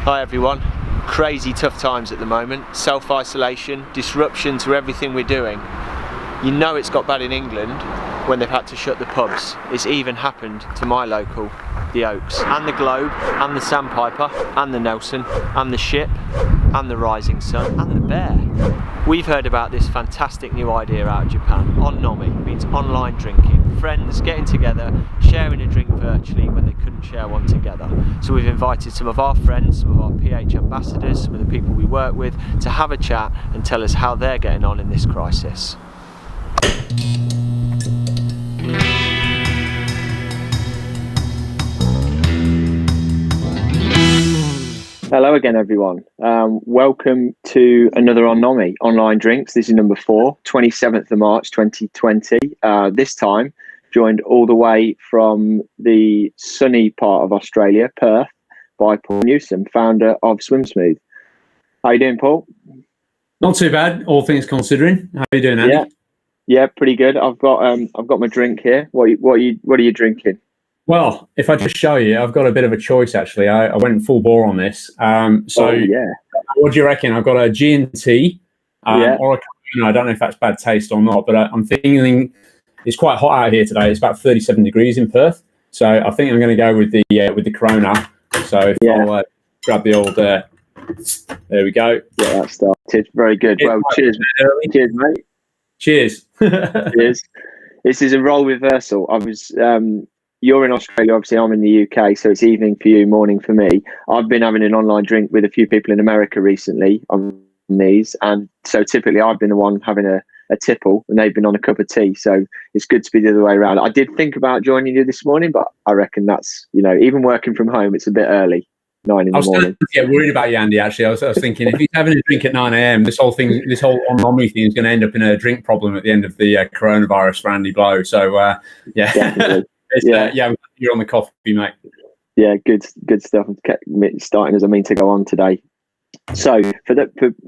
Hi everyone. Crazy tough times at the moment. Self-isolation, disruption to everything we're doing. You know it's got bad in England when they've had to shut the pubs. It's even happened to my local, the Oaks, and the Globe, and the Sandpiper, and the Nelson, and the Ship, and the Rising Sun, and the Bear. We've heard about this fantastic new idea out of Japan. On nomi means online drinking. Friends getting together, sharing a drink virtually when they couldn't share one together. So we've invited some of our friends, some of our PH ambassadors, some of the people we work with to have a chat and tell us how they're getting on in this crisis. Hello again, everyone. Welcome to another on nomi, Online Drinks. This is number 4, 27th of March 2020. This time, joined all the way from the sunny part of Australia, Perth, by Paul Newsome, founder of SwimSmooth. How you doing, Paul? Not too bad, all things considering. How are you doing, Andy? Yeah, pretty good. I've got my drink here. What are you drinking? Well, if I just show you, I've got a bit of a choice, actually. I went full bore on this. What do you reckon? I've got a G&T or a Corona. I don't know if that's bad taste or not, but I'm feeling it's quite hot out here today. It's about 37 degrees in Perth. So I think I'm going to go with the Corona. So I'll grab the old, there we go. Yeah, that started. Very good. Well, cheers. Cheers, mate. Cheers. Cheers. This is a role reversal. You're in Australia, obviously I'm in the UK, so it's evening for you, morning for me. I've been having an online drink with a few people in America recently on these, and so typically I've been the one having a tipple and they've been on a cup of tea, so it's good to be the other way around. I did think about joining you this morning, but I reckon that's, even working from home, it's a bit early, 9 in the morning. I was getting worried about you, Andy, actually. I was thinking, if he's having a drink at 9 a.m, this whole on nomi thing is going to end up in a drink problem at the end of the coronavirus for Andy Blow, so Definitely. You're on the coffee, mate. Yeah, good stuff. Starting as I mean to go on today. So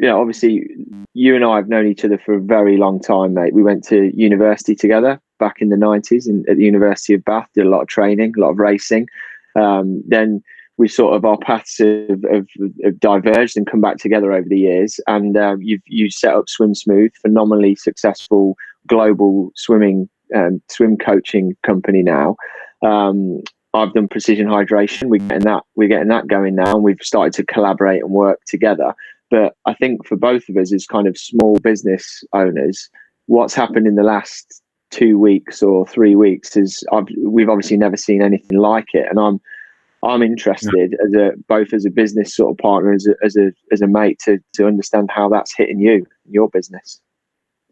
obviously you and I have known each other for a very long time, mate. We went to university together back in the 90s at the University of Bath. Did a lot of training, a lot of racing. Then we sort of our paths have diverged and come back together over the years. And you set up SwimSmooth, phenomenally successful global swim coaching company now. I've done precision hydration. We're getting that going now, and we've started to collaborate and work together. But I think for both of us as kind of small business owners, what's happened in the last 2 weeks or 3 weeks is we've obviously never seen anything like it, and I'm interested both as a business sort of partner, as a mate, to understand how that's hitting you, your business.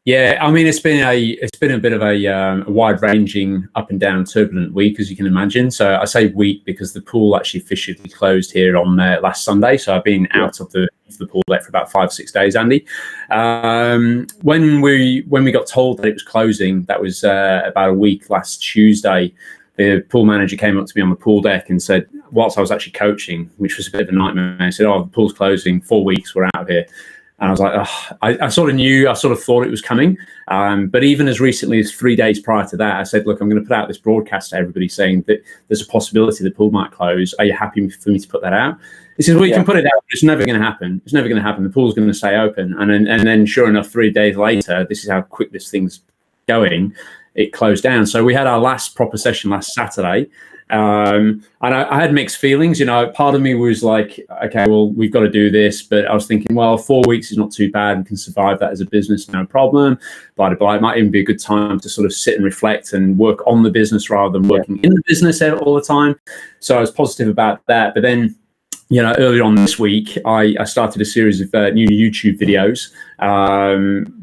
Yeah, I mean, it's been a bit of a wide-ranging, up and down, turbulent week, as you can imagine. So I say week because the pool actually officially closed here on last Sunday. So I've been out of the pool deck for about 5-6 days, Andy. When we got told that it was closing, that was about a week last Tuesday. The pool manager came up to me on the pool deck and said, whilst I was actually coaching, which was a bit of a nightmare, he said, "Oh, the pool's closing, 4 weeks, we're out of here." And I was like, I sort of knew, I sort of thought it was coming. But even as recently as 3 days prior to that, I said, look, I'm going to put out this broadcast to everybody saying that there's a possibility the pool might close. Are you happy for me to put that out? He says, well, you can put it out, but it's never going to happen. It's never going to happen. The pool's going to stay open. And then sure enough, 3 days later, this is how quick this thing's going. It closed down. So we had our last proper session last Saturday. And I had mixed feelings. Part of me was like, okay, well, we've got to do this. But I was thinking, well, 4 weeks is not too bad. We can survive that as a business, no problem. Blah, blah, blah. It might even be a good time to sort of sit and reflect and work on the business rather than working in the business all the time. So I was positive about that. But then, earlier on this week, I started a series of new YouTube videos.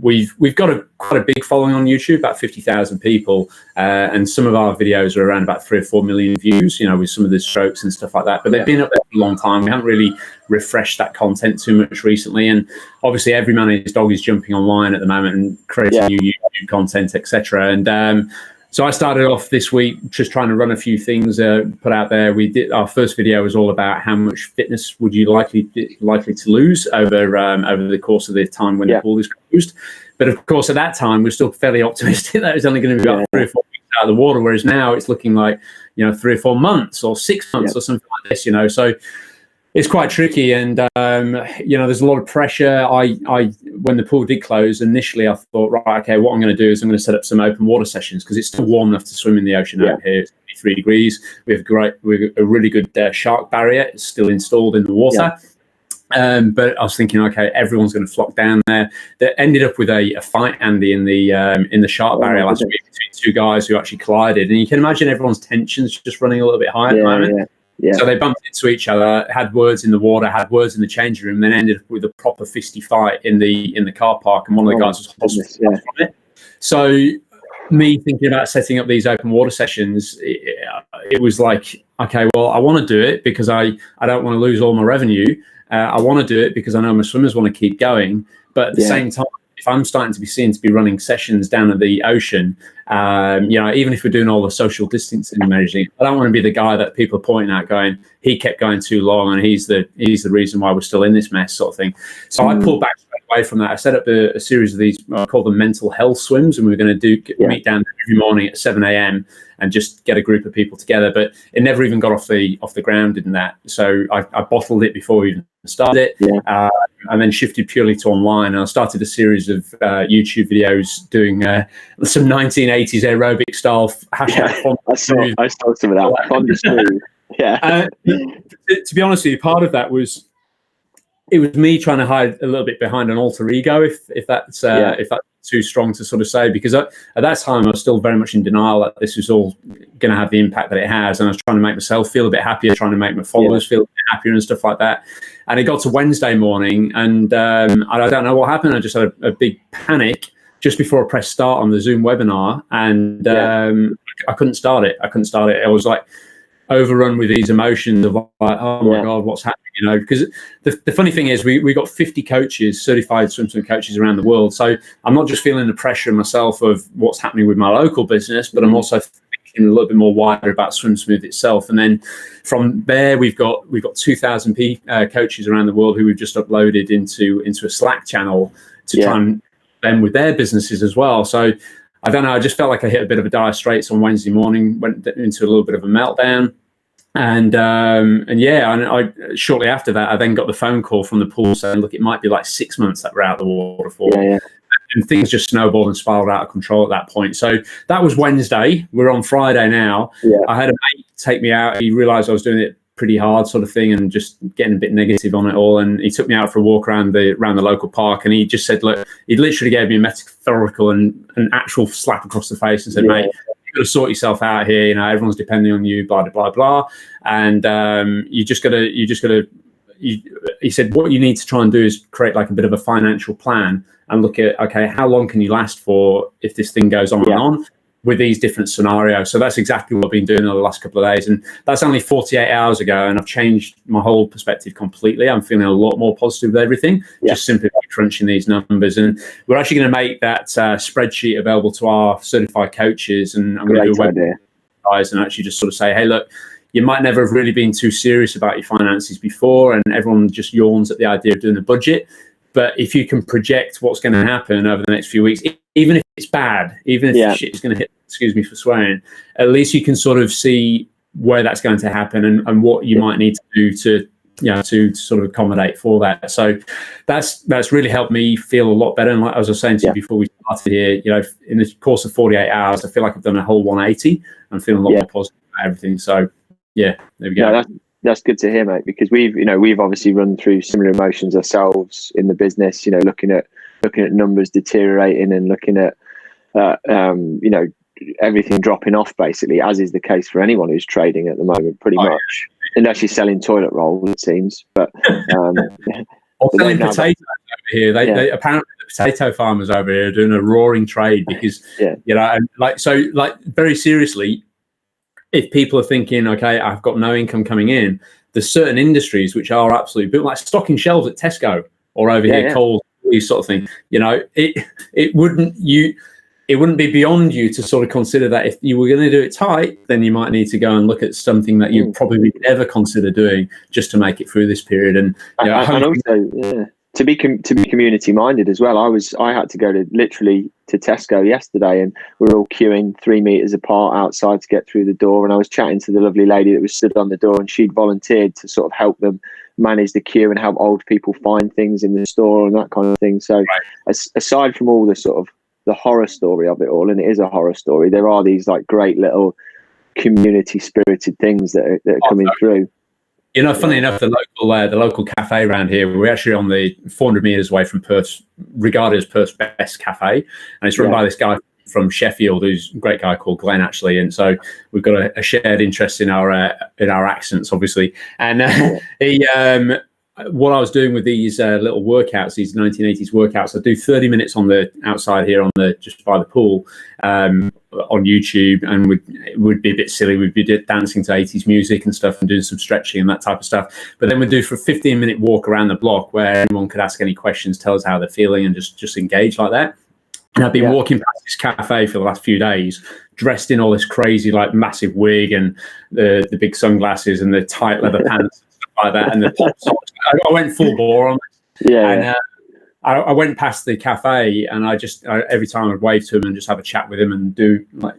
We've got quite a big following on YouTube, about 50,000 people, and some of our videos are around about 3 or 4 million views, with some of the strokes and stuff like that. But they've been up there for a long time. We haven't really refreshed that content too much recently, and obviously every man and his dog is jumping online at the moment and creating new YouTube content, etc. And so I started off this week just trying to run a few things, put out there. Our first video was all about how much fitness would you likely to lose over the course of the time when the pool is closed. But of course, at that time, we're still fairly optimistic that it was only going to be about 3 or 4 weeks out of the water, whereas now it's looking like 3 or 4 months or 6 months or something like this. So It's quite tricky, and there's a lot of pressure. When the pool did close initially, I thought, right, okay, what I'm going to do is I'm going to set up some open water sessions because it's still warm enough to swim in the ocean out here. It's 23 degrees. We have a really good shark barrier. It's still installed in the water. But I was thinking, okay, everyone's going to flock down there. That ended up with a fight, Andy, in the shark barrier last week between two guys who actually collided, and you can imagine everyone's tensions just running a little bit high at the moment. Yeah. So they bumped into each other, had words in the water, had words in the changing room, then ended up with a proper fisty fight in the car park, and one of the guys was hospitalised from it. So me thinking about setting up these open water sessions, it was like, okay, well, I want to do it because I don't want to lose all my revenue. I want to do it because I know my swimmers want to keep going. But at the same time, if I'm starting to be seen to be running sessions down at the ocean, even if we're doing all the social distancing measures, I don't want to be the guy that people are pointing at going, he kept going too long and he's the reason why we're still in this mess, sort of thing. So I pulled back straight away from that. I set up a series of these, I call them mental health swims, and we were going to meet down every morning at 7 a.m. and just get a group of people together. But it never even got off the ground, didn't that? So I bottled it before we even started it, and then shifted purely to online. And I started a series of YouTube videos doing some 1980s aerobic style hashtag. I saw some of that. Fond of smooth. Yeah. To be honest with you, part of that was me trying to hide a little bit behind an alter ego, if that's too strong to sort of say, because at that time I was still very much in denial that this was all going to have the impact that it has, and I was trying to make myself feel a bit happier, trying to make my followers feel a bit happier and stuff like that. And it got to Wednesday morning, and I don't know what happened. I just had a big panic just before I pressed start on the Zoom webinar, and I couldn't start it. I was like overrun with these emotions of like, oh my God, what's happening? Because the funny thing is we got 50 coaches, certified swim coaches around the world. So I'm not just feeling the pressure myself of what's happening with my local business, but I'm also thinking a little bit more wider about SwimSmooth itself. And then from there, we've got 2,000 coaches around the world who we've just uploaded into a Slack channel to try and them with their businesses as well. So I don't know, I just felt like I hit a bit of a dire straits on Wednesday morning, went into a little bit of a meltdown. And I shortly after that, I then got the phone call from the pool saying, look, it might be like 6 months that we're out of the waterfall. And things just snowballed and spiraled out of control at that point. So that was Wednesday. We're on Friday now. I had a mate take me out. He realized I was doing it pretty hard sort of thing and just getting a bit negative on it all. And he took me out for a walk around the local park, and he just said, look, he literally gave me a metaphorical and an actual slap across the face and said, mate, you've got to sort yourself out here. Everyone's depending on you, blah, blah, blah. And he said, what you need to try and do is create like a bit of a financial plan and look at, okay, how long can you last for if this thing goes on and on with these different scenarios. So that's exactly what I've been doing over the last couple of days. And that's only 48 hours ago. And I've changed my whole perspective completely. I'm feeling a lot more positive with everything, just simply by crunching these numbers. And we're actually going to make that spreadsheet available to our certified coaches. And I'm going to do a webinar guys and actually just sort of say, hey, look, you might never have really been too serious about your finances before, and everyone just yawns at the idea of doing a budget. But if you can project what's going to happen over the next few weeks, even if it's bad, even if shit is going to hit, excuse me for swearing, at least you can sort of see where that's going to happen and what you might need to do to sort of accommodate for that. So that's really helped me feel a lot better. And like as I was saying to you before we started here, in the course of 48 hours, I feel like I've done a whole 180. I'm feeling a lot more positive about everything. So there we go. No, that's good to hear, mate, because we've obviously run through similar emotions ourselves in the business, looking at numbers deteriorating and looking at everything dropping off, basically, as is the case for anyone who's trading at the moment, pretty much, unless you're selling toilet rolls, it seems. But or selling potatoes over here. They apparently the potato farmers over here are doing a roaring trade because very seriously, if people are thinking, okay, I've got no income coming in, there's certain industries which are absolutely built, like stocking shelves at Tesco or over here, Coles, these sort of thing. It wouldn't be beyond you to sort of consider that if you were going to do it tight, then you might need to go and look at something that you probably never consider doing just to make it through this period. And also, to be community minded as well. I had to go to Tesco yesterday, and we're all queuing 3 meters apart outside to get through the door. And I was chatting to the lovely lady that was stood on the door, and she'd volunteered to sort of help them manage the queue and help old people find things in the store and that kind of thing. So aside from all the sort of the horror story of it all, and it is a horror story, there are these like great little community spirited things that are coming through. You know, funny enough, the local cafe around here, we're actually on the 400 meters away from Perth's, regarded as Perth's best cafe, and it's run by this guy from Sheffield, who's a great guy called Glenn, actually. And so we've got a shared interest in our accents, obviously. And what I was doing with these little workouts, these 1980s workouts, I do 30 minutes on the outside here, just by the pool, on YouTube, and would be a bit silly. We'd be dancing to 80s music and stuff, and doing some stretching and that type of stuff. But then we'd do for a 15-minute walk around the block where anyone could ask any questions, tell us how they're feeling, and just engage like that. And I've been walking past this cafe for the last few days, dressed in all this crazy, like, massive wig and the big sunglasses and the tight leather pants and stuff like that, and the pop socks. I went full bore on it. And I went past the cafe, and I every time I'd wave to him and just have a chat with him and do, like,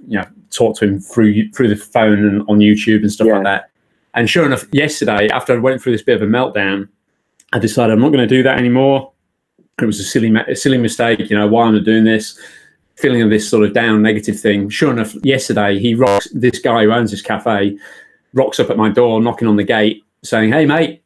talk to him through the phone and on YouTube and stuff like that. And sure enough, yesterday, after I went through this bit of a meltdown, I decided I'm not going to do that anymore. It was a silly mistake, why am I doing this? Feeling of this sort of down, negative thing. Sure enough, yesterday, this guy who owns this cafe rocks up at my door, knocking on the gate, saying, "Hey, mate,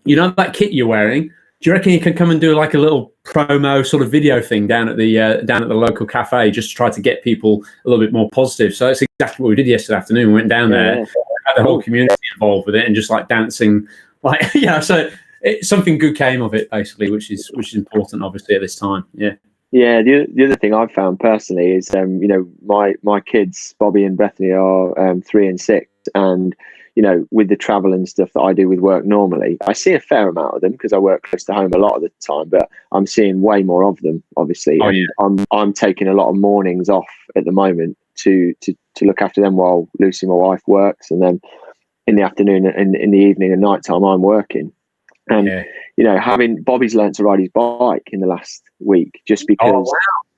you know that kit you're wearing? Do you reckon you can come and do like a little promo sort of video thing down at the local cafe, just to try to get people a little bit more positive?" So that's exactly what we did yesterday afternoon. We went down there, had the whole community involved with it, and just like dancing, like, so something good came of it, basically, which is important, obviously, at this time. The other thing I've found personally is my kids, Bobby and Bethany, are 3 and 6, and with the travel and stuff that I do with work normally, I see a fair amount of them because I work close to home a lot of the time, but I'm seeing way more of them, obviously. I'm taking a lot of mornings off at the moment to look after them while Lucy, my wife, works, and then in the afternoon and in the evening and night time I'm working. And having Bobby's learned to ride his bike in the last week, just because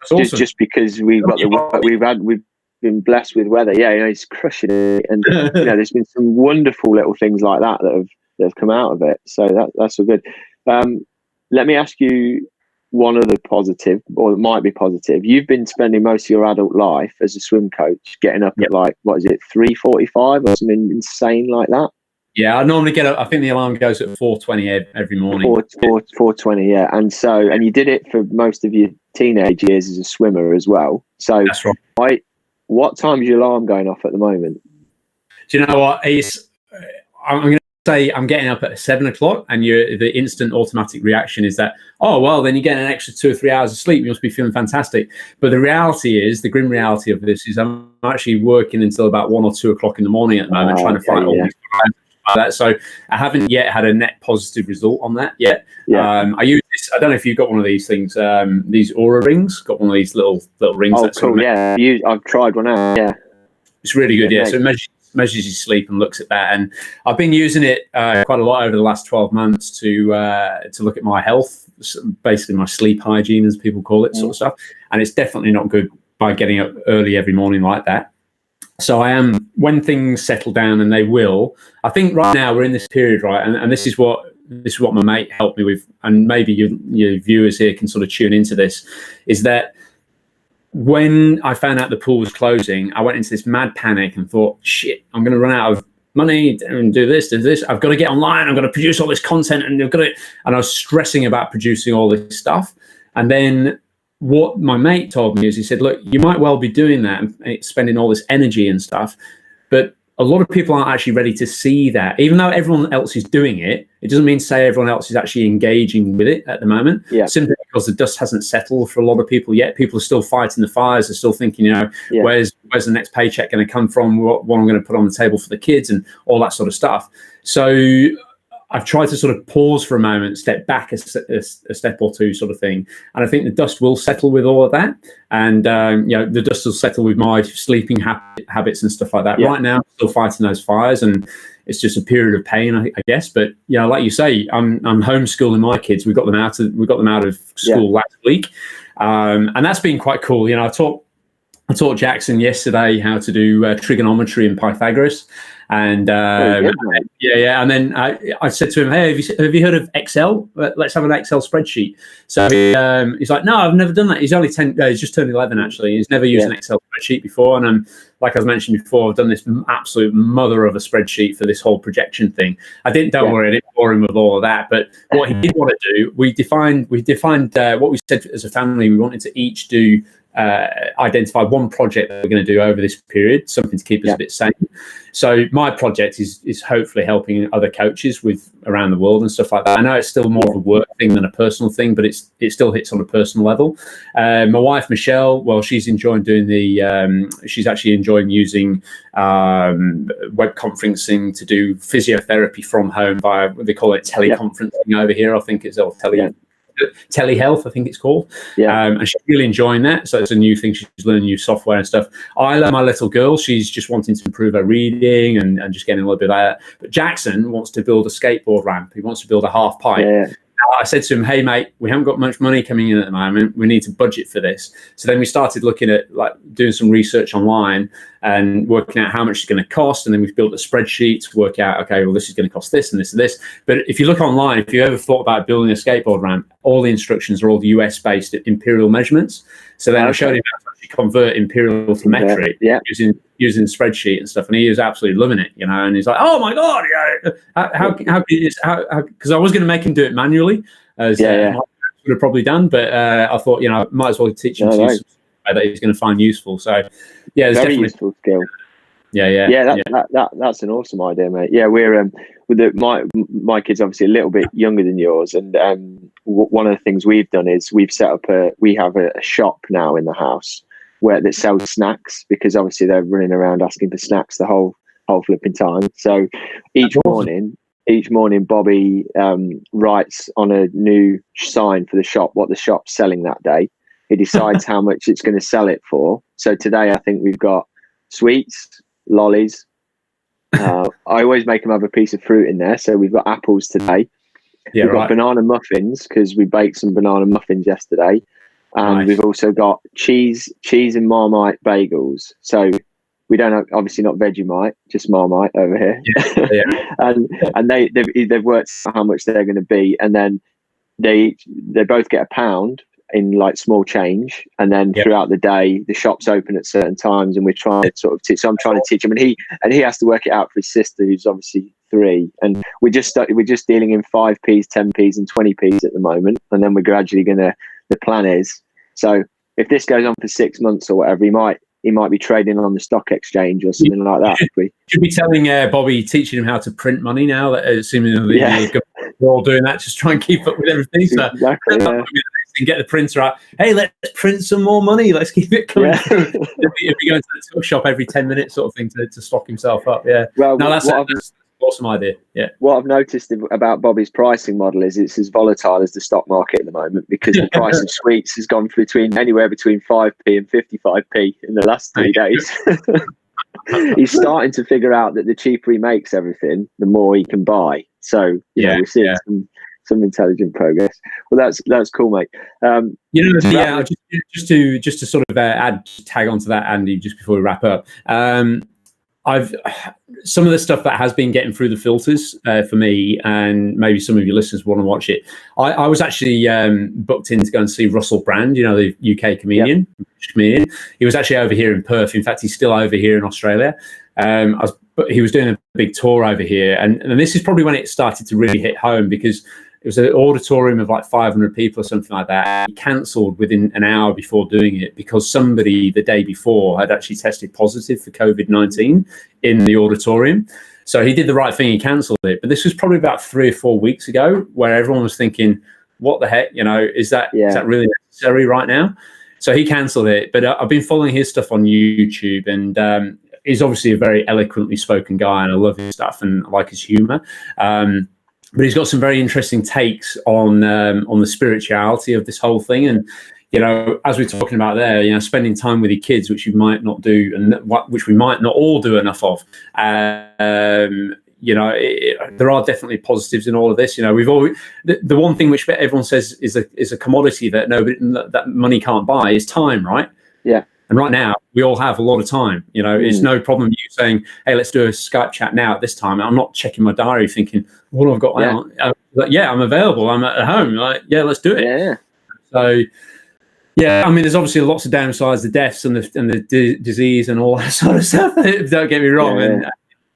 just because we've got we've been blessed with weather. He's crushing it, and there's been some wonderful little things like that have come out of it. So that's all good. Let me ask you one other positive, or it might be positive. You've been spending most of your adult life as a swim coach, getting up at like, what is it, 3:45 or something insane like that? Yeah, I normally get up. I think the alarm goes at 4:20 every morning. 4:20, and you did it for most of your teenage years as a swimmer as well. So that's right. What time is your alarm going off at the moment? Do you know what? I'm going to say I'm getting up at 7 o'clock, and the instant automatic reaction is that, oh, well, then you get an extra 2 or 3 hours of sleep. You must be feeling fantastic. But the reality is, the grim reality of this is, I'm actually working until about 1 or 2 o'clock in the morning at the moment, trying to fight all these like that. So I haven't yet had a net positive result on that yet. I use this. I don't know if you've got one of these things, these Aura rings. Got one of these little rings. Oh, cool. I've tried one out. It's really good. So it measures your sleep and looks at that. And I've been using it quite a lot over the last 12 months to look at my health, basically my sleep hygiene, as people call it, sort of stuff. And it's definitely not good by getting up early every morning like that. So I am, when things settle down, and they will. I think right now we're in this period, right, and this is what my mate helped me with, and maybe your viewers here can sort of tune into this, is that when I found out the pool was closing, I went into this mad panic and thought, shit, I'm going to run out of money and do this. I've got to get online. I'm going to produce all this content, and I was stressing about producing all this stuff. And then what my mate told me is, he said, look, you might well be doing that and spending all this energy and stuff, but a lot of people aren't actually ready to see that. Even though everyone else is doing it, it doesn't mean say everyone else is actually engaging with it at the moment. Simply because the dust hasn't settled for a lot of people yet. People are still fighting the fires. They're still thinking, where's the next paycheck going to come from? What I'm going to put on the table for the kids and all that sort of stuff. So I've tried to sort of pause for a moment, step back a step or two, sort of thing. And I think the dust will settle with all of that. And, the dust will settle with my sleeping habits and stuff like that. Right now, I'm still fighting those fires, and it's just a period of pain, I guess. But, like you say, I'm homeschooling my kids. We got them out of school last week. And that's been quite cool. I taught Jackson yesterday how to do trigonometry and Pythagoras. And Very good, yeah. And then I said to him, hey, have you heard of Excel? Let's have an Excel spreadsheet. So he's like, no, I've never done that. He's only 10, he's just turned 11 actually. He's never used an Excel spreadsheet before. And I'm, like I was mentioned before, I've done this absolute mother of a spreadsheet for this whole projection thing. Don't worry, I didn't bore him with all of that. But what he did want to do, we defined what we said as a family. We wanted to each do identify one project that we're going to do over this period, something to keep us a bit sane. So my project is hopefully helping other coaches with around the world and stuff like that. I know it's still more of a work thing than a personal thing, but it still hits on a personal level. My wife Michelle, well, she's enjoying doing she's actually enjoying using web conferencing to do physiotherapy from home via, they call it teleconferencing over here. I think it's telehealth, I think it's called. And she's really enjoying that. So it's a new thing. She's learning new software and stuff. I love my little girl. She's just wanting to improve her reading and just getting a little bit of that. But Jackson wants to build a skateboard ramp. He wants to build a half pipe. I said to him, hey, mate, we haven't got much money coming in at the moment. We need to budget for this. So then we started looking at like doing some research online and working out how much it's going to cost. And then we've built a spreadsheet to work out, okay, well, this is going to cost this and this and this. But if you look online, if you ever thought about building a skateboard ramp, all the instructions are all US-based at imperial measurements. So then I showed him how to actually convert imperial to metric using spreadsheet and stuff. And he was absolutely loving it, you know, and he's like, oh my God, how because I was going to make him do it manually, as I would have probably done, but I thought, you know, I might as well teach him to use something that he's going to find useful. So yeah, it's very useful skill. That's an awesome idea, mate. Yeah, we're with my kids obviously a little bit younger than yours, and one of the things we've done is we've set up we have a shop now in the house that sells snacks, because obviously they're running around asking for snacks the whole flipping time. So each morning Bobby writes on a new sign for the shop what the shop's selling that day. He decides how much it's going to sell it for. So today I think we've got sweets, lollies. I always make them have a piece of fruit in there. So we've got apples today. We've got banana muffins because we baked some banana muffins yesterday. And we've also got cheese and Marmite bagels. So we don't have, obviously not Vegemite, just Marmite over here. And they've worked out how much they're going to be, and then they both get £1 in like small change, and then throughout the day the shop's open at certain times, and we're trying to sort of teach. So I'm trying to teach him, and he has to work it out for his sister, who's obviously 3, and we're just dealing in 5p's, 10p's, and 20p's at the moment, and then we're gradually gonna. The plan is, so if this goes on for 6 months or whatever, he might be trading on the stock exchange or something like that. Should be telling Bobby, teaching him how to print money now that assuming we're all doing that, just try and keep up with everything. So get the printer out. Hey, let's print some more money. Let's keep it coming. If he goes to the shop every 10 minutes sort of thing to stock himself up. Yeah. Well, no, that's an awesome idea. Yeah. What I've noticed about Bobby's pricing model is it's as volatile as the stock market at the moment, because the price of sweets has gone anywhere between 5p and 55p in the last 3 days. He's starting to figure out that the cheaper he makes everything, the more he can buy. So we're seeing some intelligent progress. Well, that's cool, mate. Just to sort of tag onto that, Andy, just before we wrap up. I've some of the stuff that has been getting through the filters for me, and maybe some of your listeners want to watch it. I was actually booked in to go and see Russell Brand, you know, the UK comedian. He was actually over here in Perth. In fact, he's still over here in Australia. But he was doing a big tour over here, and this is probably when it started to really hit home, because it was an auditorium of like 500 people or something like that. He cancelled within an hour before doing it because somebody the day before had actually tested positive for COVID-19 in the auditorium. So he did the right thing, he cancelled it. But this was probably about 3 or 4 weeks ago, where everyone was thinking, what the heck, you know, is that really necessary right now? So he cancelled it. But I've been following his stuff on YouTube, and he's obviously a very eloquently spoken guy, and I love his stuff and I like his humour. But he's got some very interesting takes on the spirituality of this whole thing. And, you know, as we're talking about there, you know, spending time with your kids, which you might not do, and which we might not all do enough of. You know, there are definitely positives in all of this. You know, we've always the one thing which everyone says is a commodity that that money can't buy is time, right? Yeah. And right now, we all have a lot of time. You know, it's no problem you saying, hey, let's do a Skype chat now at this time. I'm not checking my diary thinking, what have I got now? I'm available. I'm at home. Like, yeah, let's do it. Yeah. So, yeah, I mean, there's obviously lots of downsides, the deaths and the disease and all that sort of stuff. Don't get me wrong, and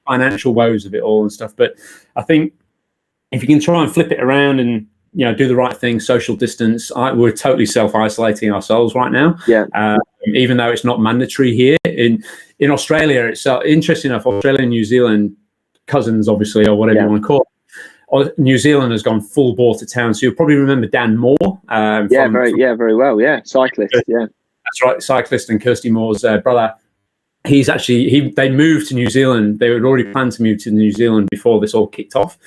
financial woes of it all and stuff. But I think if you can try and flip it around and, you know, do the right thing, social distance. We're totally self-isolating ourselves right now. Yeah. Even though it's not mandatory here in Australia, it's interesting enough. Australia and New Zealand cousins, obviously, or whatever you want to call it. New Zealand has gone full bore to town. So you'll probably remember Dan Moore. Very well. Yeah, cyclist. Yeah, that's right, cyclist, and Kirsty Moore's brother. He's actually they moved to New Zealand. They had already planned to move to New Zealand before this all kicked off.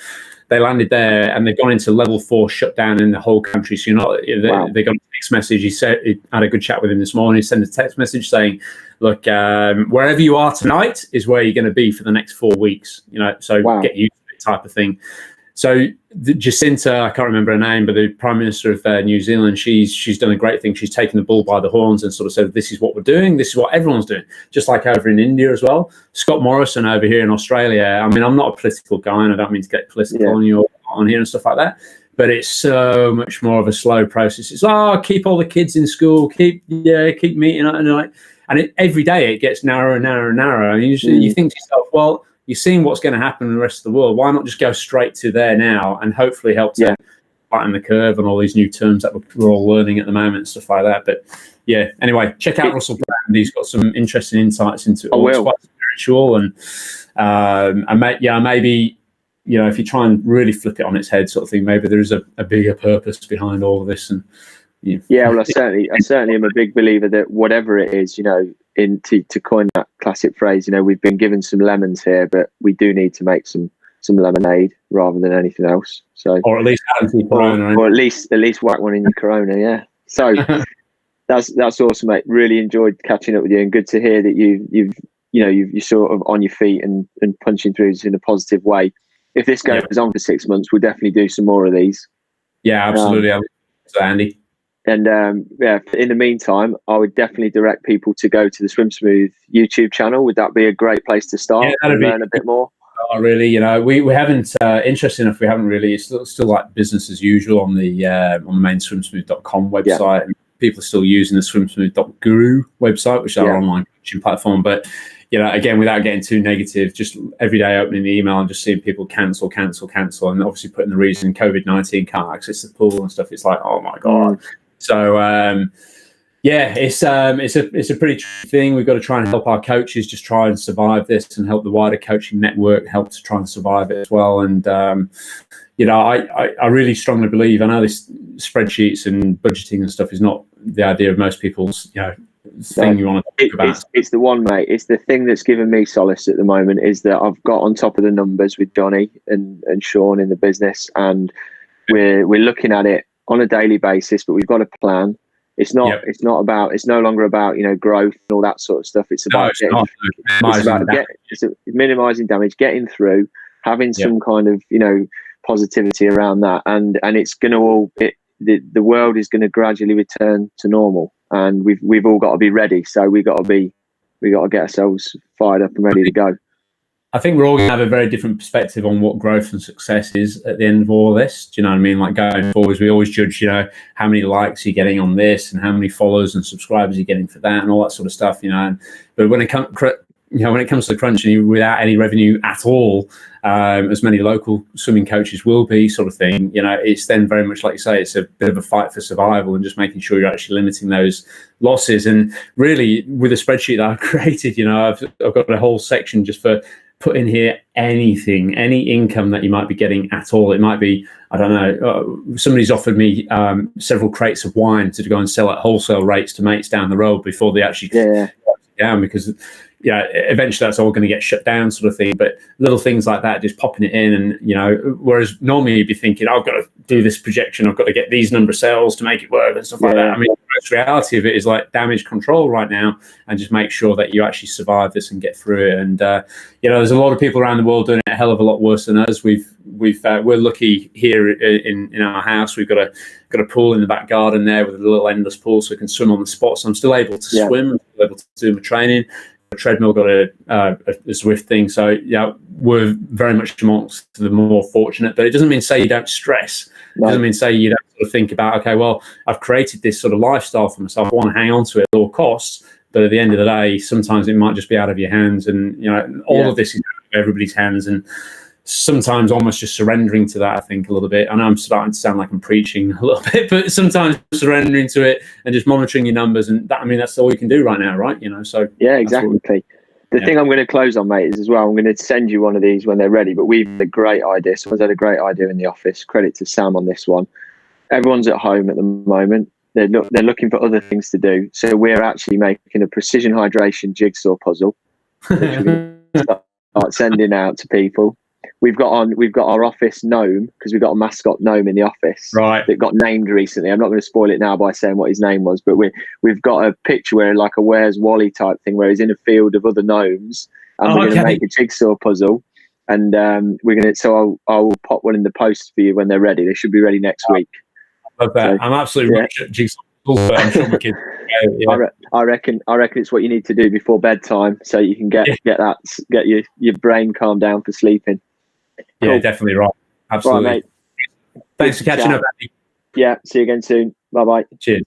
They landed there and they've gone into level 4 shutdown in the whole country. So they got a text message. He said, he had a good chat with him this morning. He sent a text message saying, look, wherever you are tonight is where you're going to be for the next 4 weeks. You know, so get used to it type of thing. So Jacinta, I can't remember her name, but the Prime Minister of New Zealand, she's done a great thing. She's taken the bull by the horns and sort of said, this is what we're doing. This is what everyone's doing, just like over in India as well. Scott Morrison over here in Australia. I mean, I'm not a political guy, and I don't mean to get political on here and stuff like that. But it's so much more of a slow process. It's keep all the kids in school, keep meeting, and every day it gets narrower and narrower and narrower. And you think to yourself, well, you're seeing what's going to happen in the rest of the world. Why not just go straight to there now and hopefully help to flatten the curve on all these new terms that we're all learning at the moment and stuff like that. But yeah, anyway, check out Russell Brand. He's got some interesting insights into it. It's quite spiritual and maybe, you know, if you try and really flip it on its head, sort of thing, maybe there is a bigger purpose behind all of this. And well, I certainly am a big believer that whatever it is, you know, to coin that classic phrase, you know, we've been given some lemons here, but we do need to make some lemonade rather than anything else. So, or at least anti-corona, or at least whack one in your corona. Yeah. So that's awesome, mate. Really enjoyed catching up with you, and good to hear that you're sort of on your feet and punching through in a positive way. If this goes on for 6 months, we'll definitely do some more of these. Yeah, absolutely. Andy. And in the meantime, I would definitely direct people to go to the SwimSmooth YouTube channel. Would that be a great place to start and learn a bit more? Oh, really, you know, we haven't. Interesting enough, we haven't really. It's still like business as usual on the main SwimSmooth.com website, and people are still using the SwimSmooth.guru website, which is our online coaching platform. But you know, again, without getting too negative, just every day opening the email and just seeing people cancel, and obviously putting the reason COVID-19 can't access the pool and stuff. It's like, oh my god. So it's a pretty tricky thing. We've got to try and help our coaches just try and survive this, and help the wider coaching network help to try and survive it as well. And you know, I really strongly believe, I know this spreadsheets and budgeting and stuff is not the idea of most people's, you know, thing you want to talk about. It's the one, mate. It's the thing that's given me solace at the moment, is that I've got on top of the numbers with Johnny and Sean in the business, and we're looking at it on a daily basis, but we've got a plan. It's not no longer about, you know, growth and all that sort of stuff. It's about minimizing damage, getting through, having some kind of, you know, positivity around that, and it's going to the world is going to gradually return to normal, and we've all got to be ready. So we got to get ourselves fired up and ready to go. I think we're all going to have a very different perspective on what growth and success is at the end of all of this. Do you know what I mean? Like, going forwards, we always judge, you know, how many likes you're getting on this and how many followers and subscribers you're getting for that and all that sort of stuff, you know. But when it comes to the crunch, and without any revenue at all, as many local swimming coaches will be, sort of thing, you know, it's then very much like you say, it's a bit of a fight for survival and just making sure you're actually limiting those losses. And really, with a spreadsheet that I've created, you know, I've got a whole section just for put in here any income that you might be getting at all. It might be, I don't know, somebody's offered me several crates of wine to go and sell at wholesale rates to mates down the road before they actually down, because eventually that's all going to get shut down, sort of thing. But little things like that, just popping it in, and you know, whereas normally you'd be thinking, I've got to do this projection, I've got to get these number of sales to make it work and stuff like that. I mean, the reality of it is like damage control right now, and just make sure that you actually survive this and get through it. And you know, there's a lot of people around the world doing it a hell of a lot worse than us. We've we're lucky here in our house. We've got a pool in the back garden there with a little endless pool, so we can swim on the spot. So I'm still able to swim. I'm still able to do my training. The treadmill got a Zwift thing, so yeah, we're very much amongst the more fortunate. But it doesn't mean say you don't stress. It doesn't mean say you don't sort of think about, okay, well, I've created this sort of lifestyle for myself. I want to hang on to it at all costs. But at the end of the day, sometimes it might just be out of your hands, and all of this is out of everybody's hands, and sometimes almost just surrendering to that. I think a little bit. I know I'm starting to sound like I'm preaching a little bit, but sometimes surrendering to it and just monitoring your numbers, and that's all you can do right now, right? So yeah, exactly. The thing I'm going to close on, mate, is as well, I'm going to send you one of these when they're ready. But we've had a great idea. Someone's had a great idea in the office. Credit to Sam on this one. Everyone's at home at the moment. They're looking for other things to do. So we're actually making a precision hydration jigsaw puzzle, which we're going to start sending out to people. We've got our office gnome, because we've got a mascot gnome in the office that got named recently. I'm not going to spoil it now by saying what his name was, but we've got a picture where like a Where's Wally type thing, where he's in a field of other gnomes, and we're going to make a jigsaw puzzle. And we're going to. So I'll pop one in the post for you when they're ready. They should be ready next week. Love that. So, I'm absolutely rich at jigsaw puzzles, but I'm sure my kids. I reckon it's what you need to do before bedtime, so you can get your brain calmed down for sleeping. Cool. Yeah, definitely right. Absolutely. Right, mate. Thanks for catching up, Andy. Yeah, see you again soon. Bye bye. Cheers.